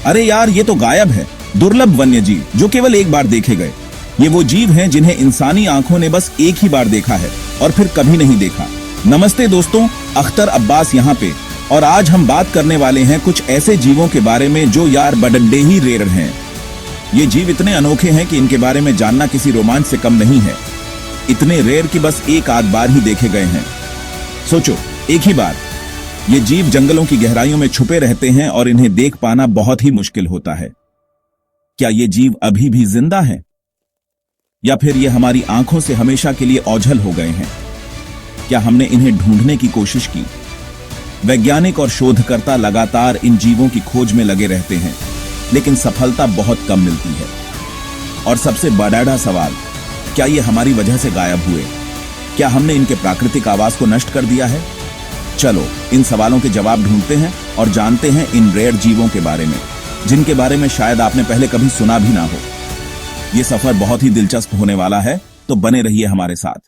अरे यार, ये तो गायब है। दुर्लभ वन्य जीव जो केवल एक बार देखे गए। ये वो जीव हैं जिन्हें इंसानी आंखों ने बस एक ही बार देखा है और फिर कभी नहीं देखा। नमस्ते दोस्तों, अख्तर अब्बास यहाँ पे, और आज हम बात करने वाले हैं कुछ ऐसे जीवों के बारे में जो यार बड़े ही रेयर हैं। ये जीव इतने अनोखे हैं कि इनके बारे में जानना किसी रोमांच से कम नहीं है। इतने रेयर कि बस एक आध बार ही देखे गए हैं। सोचो, एक ही बार। ये जीव जंगलों की गहराइयों में छुपे रहते हैं और इन्हें देख पाना बहुत ही मुश्किल होता है। क्या ये जीव अभी भी जिंदा हैं? या फिर ये हमारी आंखों से हमेशा के लिए ओझल हो गए हैं? क्या हमने इन्हें ढूंढने की कोशिश की? वैज्ञानिक और शोधकर्ता लगातार इन जीवों की खोज में लगे रहते हैं, लेकिन सफलता बहुत कम मिलती है। और सबसे बड़ा सवाल, क्या ये हमारी वजह से गायब हुए? क्या हमने इनके प्राकृतिक आवास को नष्ट कर दिया है? चलो इन सवालों के जवाब ढूंढते हैं और जानते हैं इन रेयर जीवों के बारे में, जिनके बारे में शायद आपने पहले कभी सुना भी ना हो। ये सफर बहुत ही दिलचस्प होने वाला है, तो बने रहिए हमारे साथ।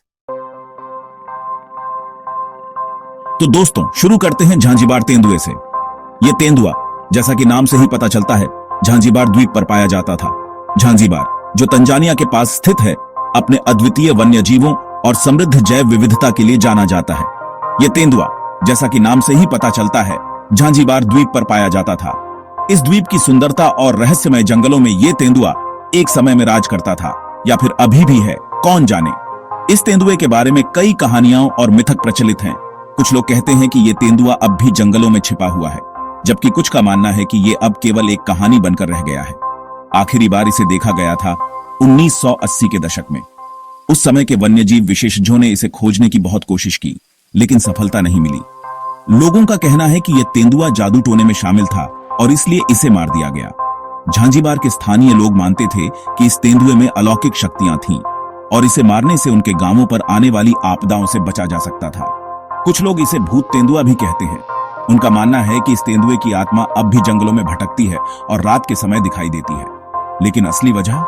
तो दोस्तों, शुरू करते हैं झांझीबार तेंदुए से। ये तेंदुआ, जैसा कि नाम से ही पता चलता है, झांझीबार द्वीप पर पाया जाता था। झांझीबार, जो तंजानिया के पास स्थित है, अपने अद्वितीय वन्य जीवों और समृद्ध जैव विविधता के लिए जाना जाता है। ये तेंदुआ, जैसा कि नाम से ही पता चलता है, झांझीबार द्वीप पर पाया जाता था। इस द्वीप की सुंदरता और रहस्यमय जंगलों में ये तेंदुआ एक समय में राज करता था, या फिर अभी भी है, कौन जाने। इस तेंदुए के बारे में कई कहानियां और मिथक प्रचलित हैं। कुछ लोग कहते हैं कि ये तेंदुआ अब भी जंगलों में छिपा हुआ है, जबकि कुछ का मानना है कि ये अब केवल एक कहानी बनकर रह गया है। आखिरी बार इसे देखा गया था 1980 के दशक में। उस समय के वन्यजीव विशेषज्ञों ने इसे खोजने की बहुत कोशिश की, लेकिन सफलता नहीं मिली। लोगों का कहना है कि यह तेंदुआ जादू टोने में शामिल था और इसलिए इसे मार दिया गया। झांझीबार के स्थानीय लोग मानते थे कि इस तेंदुए में अलौकिक शक्तियां थीं और इसे मारने से उनके गांवों पर आने वाली आपदाओं से बचा जा सकता था। कुछ लोग इसे भूत तेंदुआ भी कहते हैं। उनका मानना है कि इस तेंदुए की आत्मा अब भी जंगलों में भटकती है और रात के समय दिखाई देती है। लेकिन असली वजह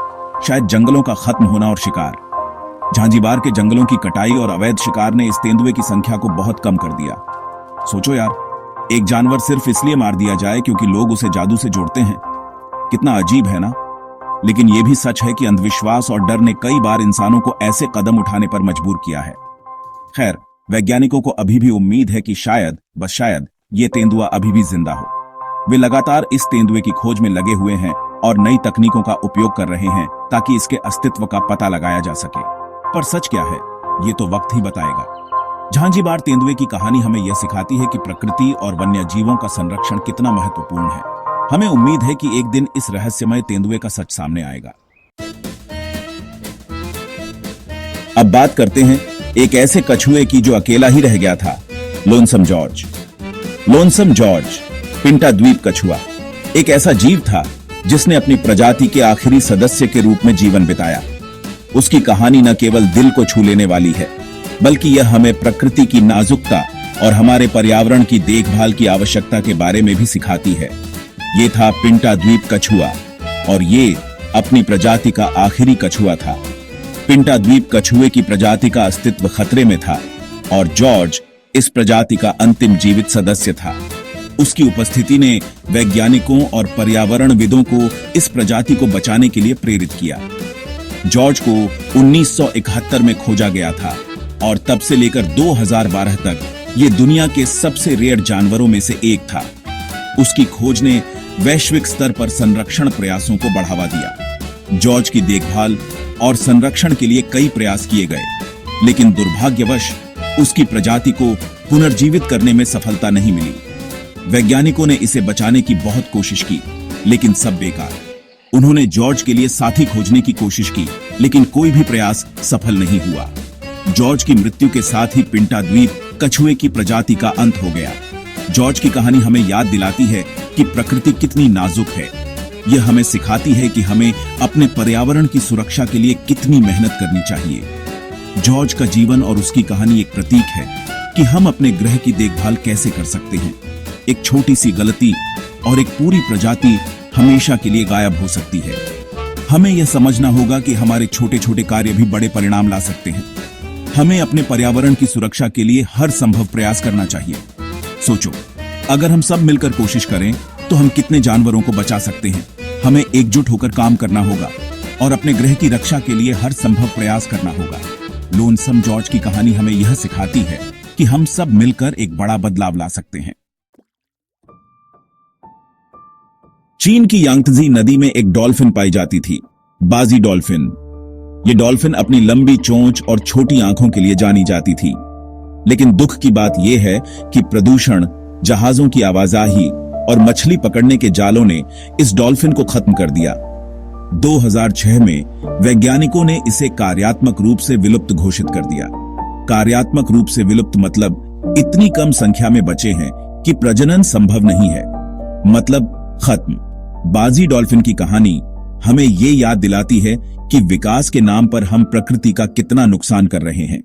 शायद जंगलों का खत्म होना और शिकार। झांझीबार के जंगलों की कटाई और अवैध शिकार ने इस तेंदुए की संख्या को बहुत कम कर दिया। सोचो यार, एक जानवर सिर्फ इसलिए मार दिया जाए क्योंकि लोग उसे जादू से जोड़ते हैं। कितना अजीब है ना? लेकिन यह भी सच है कि अंधविश्वास और डर ने कई बार इंसानों को ऐसे कदम उठाने पर मजबूर किया है। खैर, वैज्ञानिकों को अभी भी उम्मीद है कि शायद, बस शायद, ये तेंदुआ अभी भी जिंदा हो। वे लगातार इस तेंदुए की खोज में लगे हुए हैं और नई तकनीकों का उपयोग कर रहे हैं ताकि इसके अस्तित्व का पता लगाया जा सके। पर सच क्या है, ये तो वक्त ही बताएगा। झांझीबार तेंदुए की कहानी हमें यह सिखाती है कि प्रकृति और वन्य जीवों का संरक्षण कितना महत्वपूर्ण है। हमें उम्मीद है कि एक दिन इस रहस्यमय तेंदुए का सच सामने आएगा। अब बात करते हैं एक ऐसे कछुए की जो अकेला ही रह गया था, लोनसम जॉर्ज। लोनसम जॉर्ज, पिंटा द्वीप कछुआ, एक ऐसा जीव था जिसने अपनी प्रजाति के आखिरी सदस्य के रूप में जीवन बिताया। उसकी कहानी न केवल दिल को छू लेने वाली है, बल्कि यह हमें प्रकृति की नाजुकता और हमारे पर्यावरण की देखभाल की आवश्यकता के बारे में भी सिखाती है। ये था पिंटा द्वीप कछुआ और ये अपनी प्रजाति का आखिरी कछुआ था। पिंटा द्वीप कछुए की प्रजाति का अस्तित्व खतरे में था और जॉर्ज इस प्रजाति का अंतिम जीवित सदस्य था। उसकी उपस्थिति ने वैज्ञानिकों और पर्यावरणविदों को इस प्रजाति को बचाने के लिए प्रेरित किया। जॉर्ज को 1971 में खोजा गया था और तब से लेकर 2012 तक ये दुनिया के सबसे रेयर जानवरों में से एक था। उसकी खोज ने वैश्विक स्तर पर संरक्षण प्रयासों को बढ़ावा दिया। जॉर्ज की देखभाल और संरक्षण के लिए कई प्रयास किए गए, लेकिन दुर्भाग्यवश उसकी प्रजाति को पुनर्जीवित करने में सफलता नहीं मिली। वैज्ञानिकों ने इसे बचाने की बहुत कोशिश की, लेकिन सब बेकार। उन्होंने जॉर्ज के लिए साथी खोजने की कोशिश की, लेकिन कोई भी प्रयास सफल नहीं हुआ। जॉर्ज की मृत्यु के साथ ही पिंटा द्वीप कछुए की प्रजाति का अंत हो गया। जॉर्ज की कहानी हमें याद दिलाती है कि प्रकृति कितनी नाजुक है। यह हमें सिखाती है कि हमें अपने पर्यावरण की सुरक्षा के लिए कितनी मेहनत करनी चाहिए। जॉर्ज का जीवन और उसकी कहानी एक प्रतीक है कि हम अपने ग्रह की देखभाल कैसे कर सकते हैं। एक छोटी सी गलती और एक पूरी प्रजाति हमेशा के लिए गायब हो सकती है। हमें यह समझना होगा कि हमारे छोटे छोटे कार्य भी बड़े परिणाम ला सकते हैं। हमें अपने पर्यावरण की सुरक्षा के लिए हर संभव प्रयास करना चाहिए। सोचो, अगर हम सब मिलकर कोशिश करें तो हम कितने जानवरों को बचा सकते हैं। हमें एकजुट होकर काम करना होगा और अपने ग्रह की रक्षा के लिए हर संभव प्रयास करना होगा। लोनसम जॉर्ज की कहानी हमें यह सिखाती है कि हम सब मिलकर एक बड़ा बदलाव ला सकते हैं। चीन की यांगत्जी नदी में एक डॉल्फिन पाई जाती थी, बाजी डॉल्फिन। ये डॉल्फिन अपनी लंबी चोंच और छोटी आंखों के लिए जानी जाती थी। लेकिन दुख की बात यह है कि प्रदूषण, जहाजों की आवाजाही और मछली पकड़ने के जालों ने इस डॉल्फिन को खत्म कर दिया। 2006 में वैज्ञानिकों ने इसे कार्यात्मक रूप से विलुप्त घोषित कर दिया। कार्यात्मक रूप से विलुप्त मतलब इतनी कम संख्या में बचे हैं कि प्रजनन संभव नहीं है, मतलब खत्म। बाजी डॉल्फिन की कहानी हमें ये याद दिलाती है कि विकास के नाम पर हम प्रकृति का कितना नुकसान कर रहे हैं।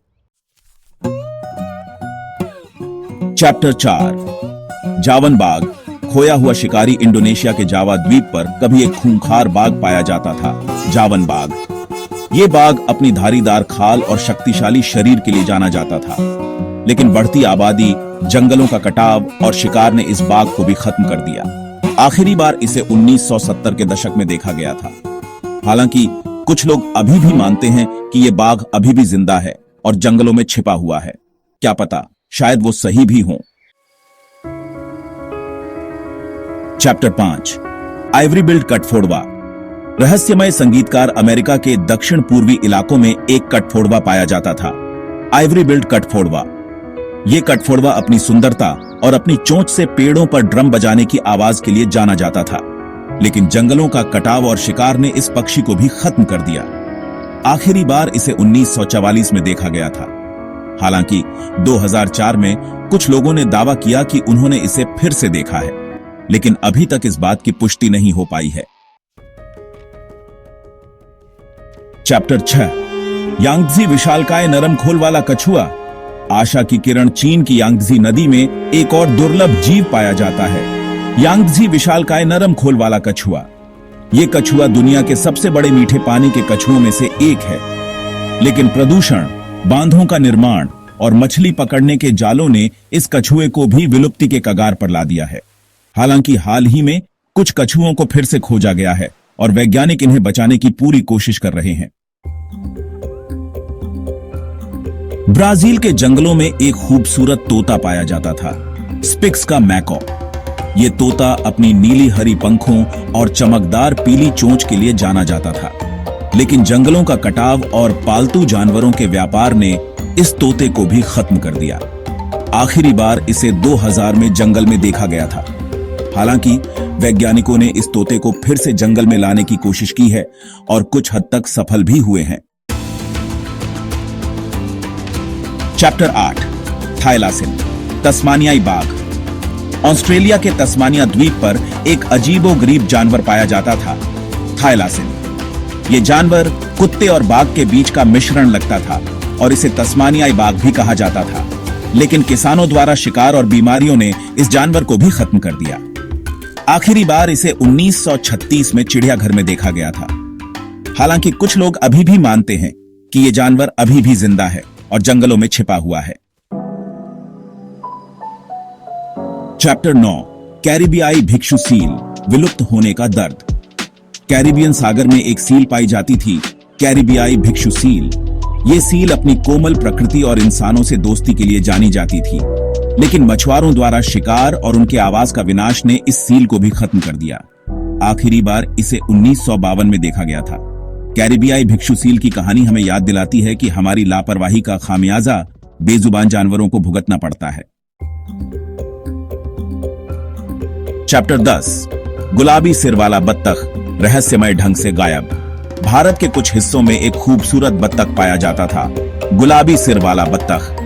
चैप्टर 4, जावन बाघ। खोया हुआ शिकारी। इंडोनेशिया के जावा द्वीप पर कभी एक खूंखार बाघ पाया जाता था, जावन बाघ। ये बाघ अपनी धारीदार खाल और शक्तिशाली शरीर के लिए जाना जाता था। लेकिन बढ़ती आबादी, जंगलों का कटाव और शिकार ने इस बाघ को भी खत्म कर दिया। आखिरी बार इसे 1970 के दशक में देखा गया था। हालांकि कुछ लोग अभी भी मानते हैं कि यह बाघ अभी भी जिंदा है और जंगलों में छिपा हुआ है। क्या पता, शायद वो सही भी हो। चैप्टर 5, आइवरी बिल्ड कठफोड़वा। रहस्यमय संगीतकार अमेरिका के दक्षिण पूर्वी इलाकों में एक कठफोड़वा पाया जाता था, आइवरी बिल्ड कठफोड़वा। यह कठफोड़वा अपनी सुंदरता और अपनी चोंच से पेड़ों पर ड्रम बजाने की आवाज के लिए जाना जाता था। लेकिन जंगलों का कटाव और शिकार ने इस पक्षी को भी खत्म कर दिया। आखिरी बार इसे 1944 में देखा गया था। हालांकि 2004 में कुछ लोगों ने दावा किया कि उन्होंने इसे फिर से देखा है, लेकिन अभी तक इस बात की पुष्टि नहीं हो पाई है। चैप्टर 6, यांगत्जी विशालकाय नरम खोल वाला कछुआ। आशा की किरण। चीन की यांगत्जी नदी में एक और दुर्लभ जीव पाया जाता है, यांगत्जी विशालकाय नरम खोल वाला कछुआ। यह कछुआ दुनिया के सबसे बड़े मीठे पानी के कछुओं में से एक है। लेकिन प्रदूषण, बांधों का निर्माण और मछली पकड़ने के जालों ने इस कछुए को भी विलुप्ति के कगार पर ला दिया है। हालांकि हाल ही में कुछ कछुओं को फिर से खोजा गया है और वैज्ञानिक इन्हें बचाने की पूरी कोशिश कर रहे हैं। ब्राजील के जंगलों में एक खूबसूरत तोता पाया जाता था, स्पिक्स का मैकॉ। यह तोता अपनी नीली हरी पंखों और चमकदार पीली चोंच के लिए जाना जाता था। लेकिन जंगलों का कटाव और पालतू जानवरों के व्यापार ने इस तोते को भी खत्म कर दिया। आखिरी बार इसे 2000 में जंगल में देखा गया था। हालांकि वैज्ञानिकों ने इस तोते को फिर से जंगल में लाने की कोशिश की है और कुछ हद तक सफल भी हुए हैं। चैप्टर 8, थाइलासिन, तस्मानियाई बाघ। ऑस्ट्रेलिया के तस्मानिया द्वीप पर एक अजीबोगरीब जानवर पाया जाता था, थाइलासिन। यह जानवर कुत्ते और बाघ के बीच का मिश्रण लगता था और इसे तस्मानियाई बाघ भी कहा जाता था। लेकिन किसानों द्वारा शिकार और बीमारियों ने इस जानवर को भी खत्म कर दिया। आखिरी बार इसे 1936 में चिड़ियाघर में देखा गया था। हालांकि कुछ लोग अभी भी मानते हैं कि यह जानवर अभी भी जिंदा है और जंगलों में छिपा हुआ है। चैप्टर 9, कैरिबियाई भिक्षु सील, विलुप्त होने का दर्द। कैरिबियन सागर में एक सील पाई जाती थी, कैरिबियाई भिक्षु सील। ये सील अपनी कोमल प्रकृति और इंसानों से दोस्ती के लिए जानी जाती थी। लेकिन मछुआरों द्वारा शिकार और उनके आवास का विनाश ने इस सील को भी खत्म कर दिया। आखिरी बार इसे 1952 में देखा गया था। कैरिबियाई भिक्षु सील की कहानी हमें याद दिलाती है कि हमारी लापरवाही का खामियाजा बेजुबान जानवरों को भुगतना पड़ता है। चैप्टर 10, गुलाबी सिर वाला बत्तख, रहस्यमय ढंग से गायब। भारत के कुछ हिस्सों में एक खूबसूरत बत्तख पाया जाता था, गुलाबी सिर वाला बत्तख।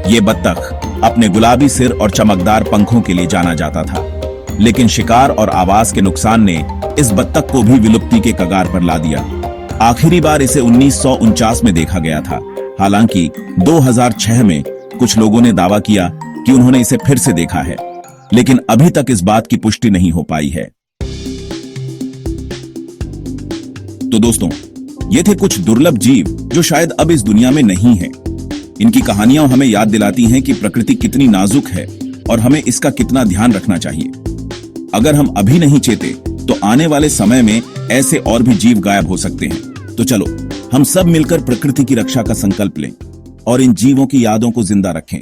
ये बत्तख अपने गुलाबी सिर और चमकदार पंखों के लिए जाना जाता था। लेकिन शिकार और आवास के नुकसान ने इस बत्तख को भी विलुप्ति के कगार पर ला दिया। आखिरी बार इसे 1949 में देखा गया था। हालांकि 2006 में कुछ लोगों ने दावा किया कि उन्होंने इसे फिर से देखा है, लेकिन अभी तक इस बात की पुष्टि नहीं हो पाई है। तो दोस्तों, ये थे कुछ दुर्लभ जीव जो शायद अब इस दुनिया में नहीं है। इनकी कहानियां हमें याद दिलाती हैं कि प्रकृति कितनी नाजुक है और हमें इसका कितना ध्यान रखना चाहिए। अगर हम अभी नहीं चेते तो आने वाले समय में ऐसे और भी जीव गायब हो सकते हैं। तो चलो हम सब मिलकर प्रकृति की रक्षा का संकल्प लें और इन जीवों की यादों को जिंदा रखें।